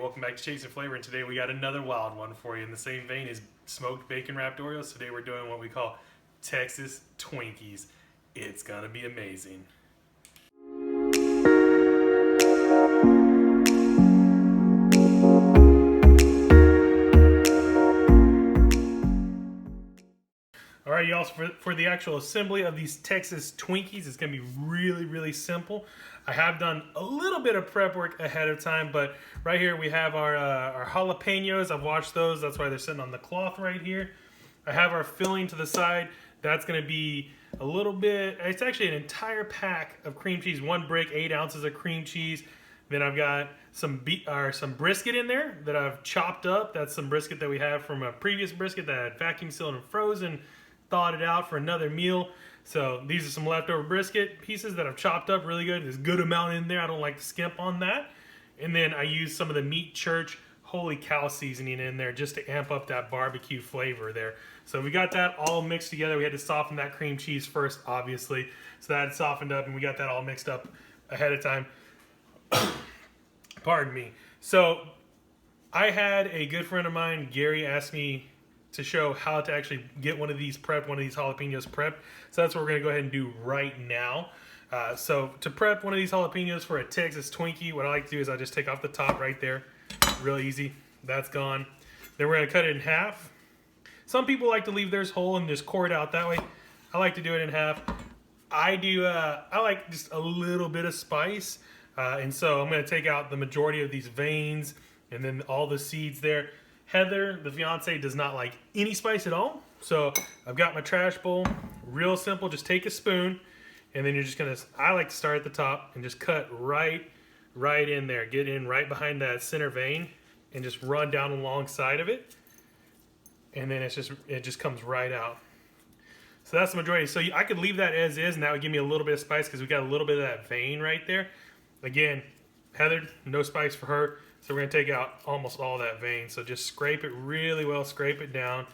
welcome back to Chasing Flavor, and today we got another wild one for you in the same vein as smoked bacon wrapped Oreos. Today we're doing what we call Texas Twinkies. It's gonna be amazing. All right, y'all, for the actual assembly of these Texas Twinkies, it's going to be really simple. I have done a little bit of prep work ahead of time, but right here we have our jalapenos. I've washed those. That's why they're sitting on the cloth right here. I have our filling to the side. That's going to be a little bit, it's actually an entire pack of cream cheese, one brick, 8 ounces of cream cheese. Then I've got some brisket in there that I've chopped up. That's some brisket that we have from a previous brisket that I had vacuum sealed and frozen. Thawed it out for another meal. So these are some leftover brisket pieces that I've chopped up really good. There's a good amount in there. I don't like to skimp on that. And then I use some of the Meat Church Holy Cow seasoning in there just to amp up that barbecue flavor there. So we got that all mixed together. We had to soften that cream cheese first, obviously. So that had softened up and we got that all mixed up ahead of time. Pardon me. So I had a good friend of mine, Gary, asked me to show how to actually get one of these prepped, one of these jalapenos prepped. So that's what we're gonna go ahead and do right now. So to prep one of these jalapenos for a Texas Twinkie, what I like to do is I just take off the top right there. Real easy, that's gone. Then we're gonna cut it in half. Some people like to leave theirs whole and just core it out that way. I like to do it in half. I like just a little bit of spice. And so I'm gonna take out the majority of these veins and then all the seeds there. Heather, the fiance, does not like any spice at all. So I've got my trash bowl, real simple. Just take a spoon and then you're just gonna, I like to start at the top and just cut right in there. Get in right behind that center vein and just run down alongside of it. And then it just comes right out. So that's the majority. So I could leave that as is and that would give me a little bit of spice because we got a little bit of that vein right there. Again, Heather, no spice for her. So we're going to take out almost all that vein. So just scrape it really well, scrape it down.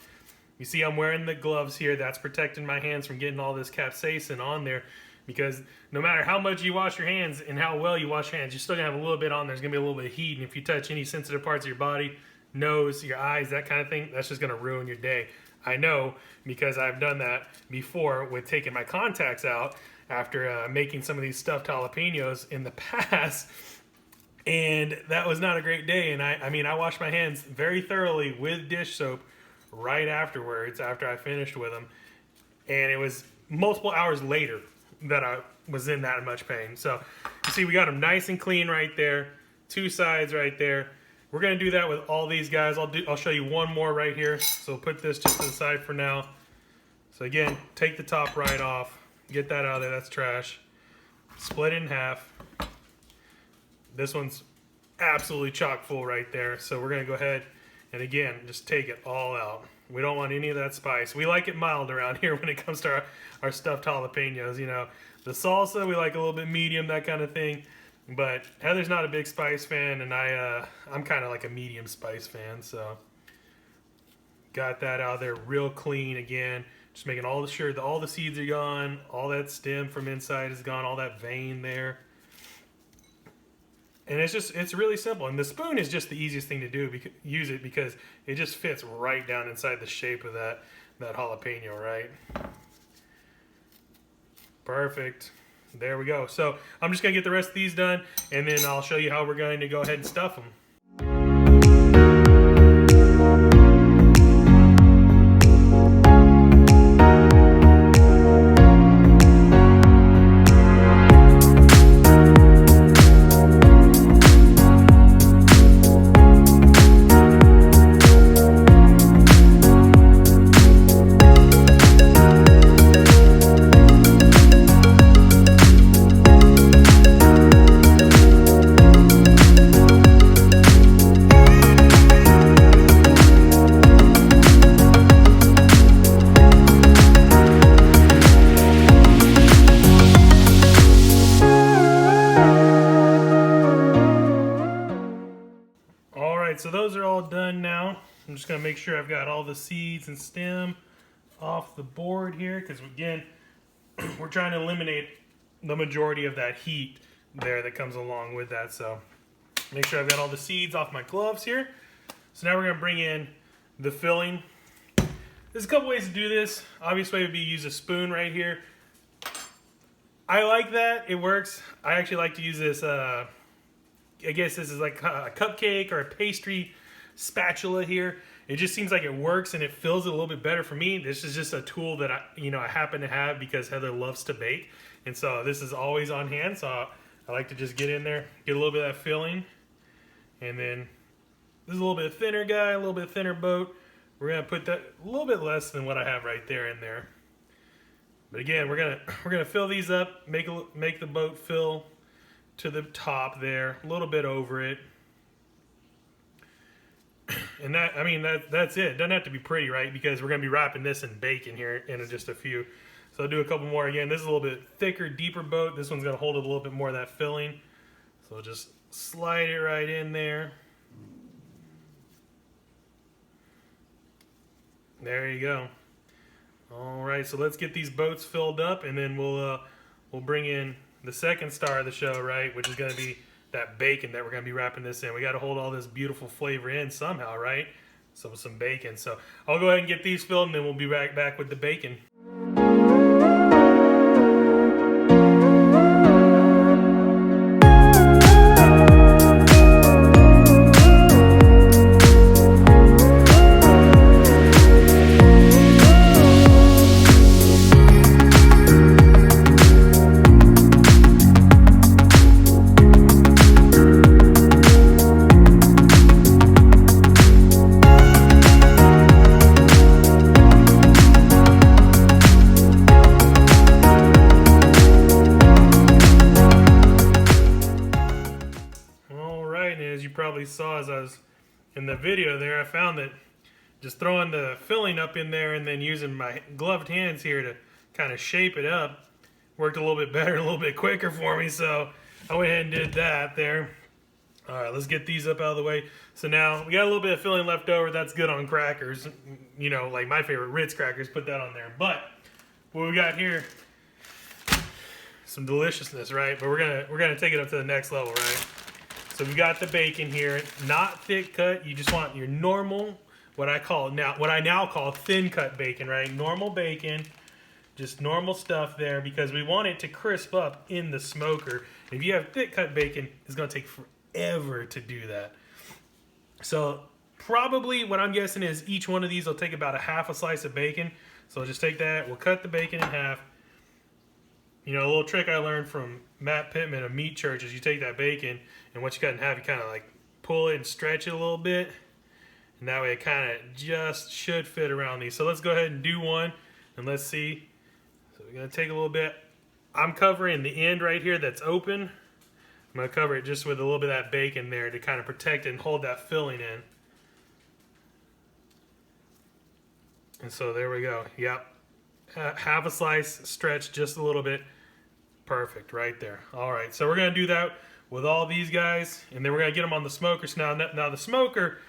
You see I'm wearing the gloves here. That's protecting my hands from getting all this capsaicin on there. Because no matter how much you wash your hands and how well you wash your hands, you're still going to have a little bit on there. There's going to be a little bit of heat. And if you touch any sensitive parts of your body, nose, your eyes, that kind of thing, that's just going to ruin your day. I know because I've done that before with taking my contacts out after making some of these stuffed jalapenos in the past. And that was not a great day. And I mean, I washed my hands very thoroughly with dish soap right afterwards, after I finished with them. And it was multiple hours later that I was in that much pain. So you see, we got them nice and clean right there. 2 sides right there. We're going to do that with all these guys. I'll show you one more right here. So put this just to the side for now. So again, take the top right off. Get that out of there. That's trash. Split it in half. This one's absolutely chock full right there. So we're gonna go ahead and again, just take it all out. We don't want any of that spice. We like it mild around here when it comes to our stuffed jalapenos. You know, the salsa, we like a little bit medium, that kind of thing. But Heather's not a big spice fan and I'm kind of like a medium spice fan. So got that out there real clean again. Just making sure that all the seeds are gone, all that stem from inside is gone, all that vein there. And it's really simple. And the spoon is just the easiest thing to do, use it because it just fits right down inside the shape of that jalapeno, right? Perfect. There we go. So I'm just going to get the rest of these done, and then I'll show you how we're going to go ahead and stuff them. So those are all done now. I'm just going to make sure I've got all the seeds and stem off the board here because, again, we're trying to eliminate the majority of that heat there that comes along with that. So Make sure I've got all the seeds off my gloves here. So now we're gonna bring in the filling. There's a couple ways to do this. Obvious way would be use a spoon right here. I like that, it works. I actually like to use this, I guess this is like a cupcake or a pastry spatula here. It just seems like it works and it fills it a little bit better for me. This is just a tool that I happen to have because Heather loves to bake. And so this is always on hand. So I like to just get in there, get a little bit of that filling. And then this is a little bit thinner guy, a little bit thinner boat. We're gonna put that a little bit less than what I have right there in there. But again, we're gonna fill these up, make the boat fill to the top there, a little bit over it. And that's it. Doesn't have to be pretty, right? Because we're gonna be wrapping this in bacon here in just a few. So I'll do a couple more again. This is a little bit thicker, deeper boat. This one's gonna hold a little bit more of that filling. So just slide it right in there. There you go. All right, so let's get these boats filled up, and then we'll bring in the second star of the show, right? Which is going to be that bacon that we're going to be wrapping this in. We got to hold all this beautiful flavor in somehow, right? So with some bacon. So I'll go ahead and get these filled, and then we'll be right back with the bacon. Probably saw as I was in the video there, I found that just throwing the filling up in there and then using my gloved hands here to kind of shape it up worked a little bit better, a little bit quicker for me, so I went ahead and did that there. All right, let's get these up out of the way. So now we got a little bit of filling left over. That's good on crackers, you know, like my favorite Ritz crackers, put that on there. But what we got here, some deliciousness, right? But we're gonna take it up to the next level, right? So we got the bacon here, not thick cut. You just want your normal, what I now call thin cut bacon, right? Normal bacon, just normal stuff there, because we want it to crisp up in the smoker. If you have thick cut bacon, it's gonna take forever to do that. So probably what I'm guessing is each one of these will take about a half a slice of bacon. So I'll just take that, we'll cut the bacon in half. You know, a little trick I learned from Matt Pittman of Meat Church is you take that bacon and once you cut it in half, you kind of like pull it and stretch it a little bit. And that way it kind of just should fit around these. So let's go ahead and do one and let's see. So we're going to take a little bit. I'm covering the end right here that's open. I'm going to cover it just with a little bit of that bacon there to kind of protect it and hold that filling in. And so there we go. Yep. Half a slice, stretch just a little bit. Perfect, right there. All right, so we're gonna do that with all these guys, and then we're gonna get them on the smoker. So now the smoker,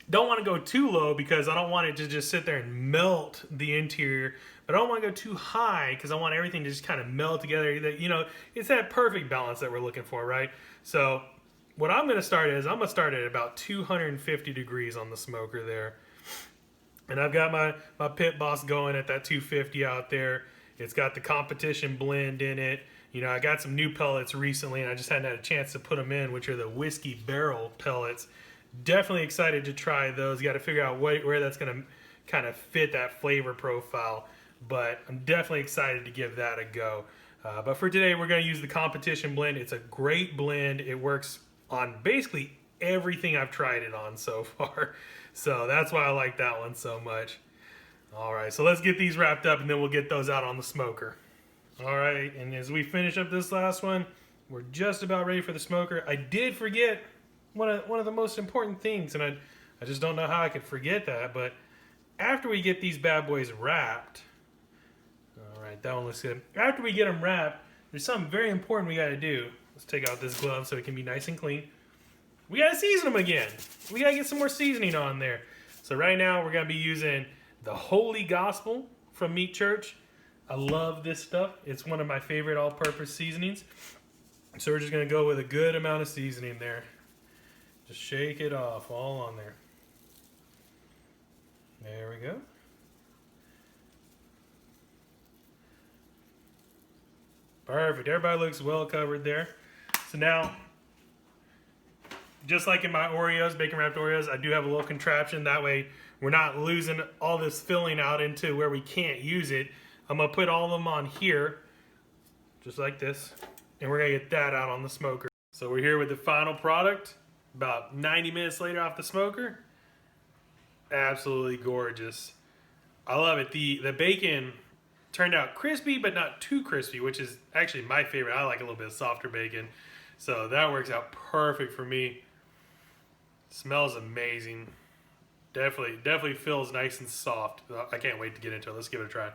don't want to go too low because I don't want it to just sit there and melt the interior, but I don't want to go too high because I want everything to just kind of melt together. You know, it's that perfect balance that we're looking for, right? So what I'm gonna start is I'm gonna start at about 250 degrees on the smoker there. And I've got my Pit Boss going at that 250 out there. It's got the competition blend in it. You know, I got some new pellets recently, and I just hadn't had a chance to put them in, which are the whiskey barrel pellets. Definitely excited to try those. Got to figure out where that's going to kind of fit that flavor profile. But I'm definitely excited to give that a go. But for today, we're going to use the competition blend. It's a great blend. It works on basically everything I've tried it on so far. So that's why I like that one so much. All right, so let's get these wrapped up and then we'll get those out on the smoker. All right, and as we finish up this last one, we're just about ready for the smoker. I did forget one of the most important things, and I just don't know how I could forget that, but after we get these bad boys wrapped, all right, that one looks good. After we get them wrapped, there's something very important we gotta do. Let's take out this glove so it can be nice and clean. We gotta season them again. We gotta get some more seasoning on there. So right now we're gonna be using the Holy Gospel from Meat Church. I love this stuff. It's one of my favorite all-purpose seasonings. So we're just gonna go with a good amount of seasoning there. Just shake it off all on there. There we go. Perfect. Everybody looks well covered there. So now, just like in my Oreos, bacon wrapped Oreos, I do have a little contraption. That way we're not losing all this filling out into where we can't use it. I'm going to put all of them on here, just like this. And we're going to get that out on the smoker. So we're here with the final product, about 90 minutes later off the smoker. Absolutely gorgeous. I love it. The bacon turned out crispy, but not too crispy, which is actually my favorite. I like a little bit of softer bacon. So that works out perfect for me. Smells amazing. Definitely feels nice and soft. I can't wait to get into it. Let's give it a try.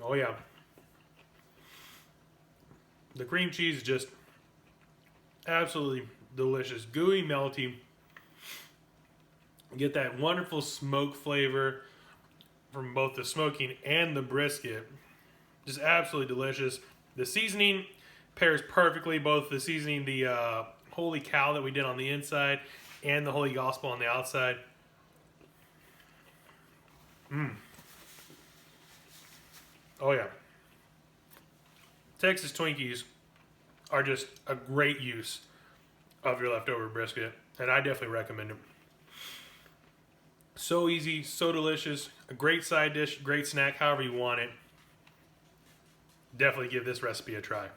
Oh yeah. The cream cheese is just absolutely delicious. Gooey, melty. You get that wonderful smoke flavor from both the smoking and the brisket. Just absolutely delicious. The seasoning pairs perfectly. Both the seasoning, the Holy Cow that we did on the inside, and the Holy Gospel on the outside. Oh yeah. Texas Twinkies are just a great use of your leftover brisket, and I definitely recommend them. So easy, so delicious, a great side dish, great snack, however you want it. Definitely give this recipe a try.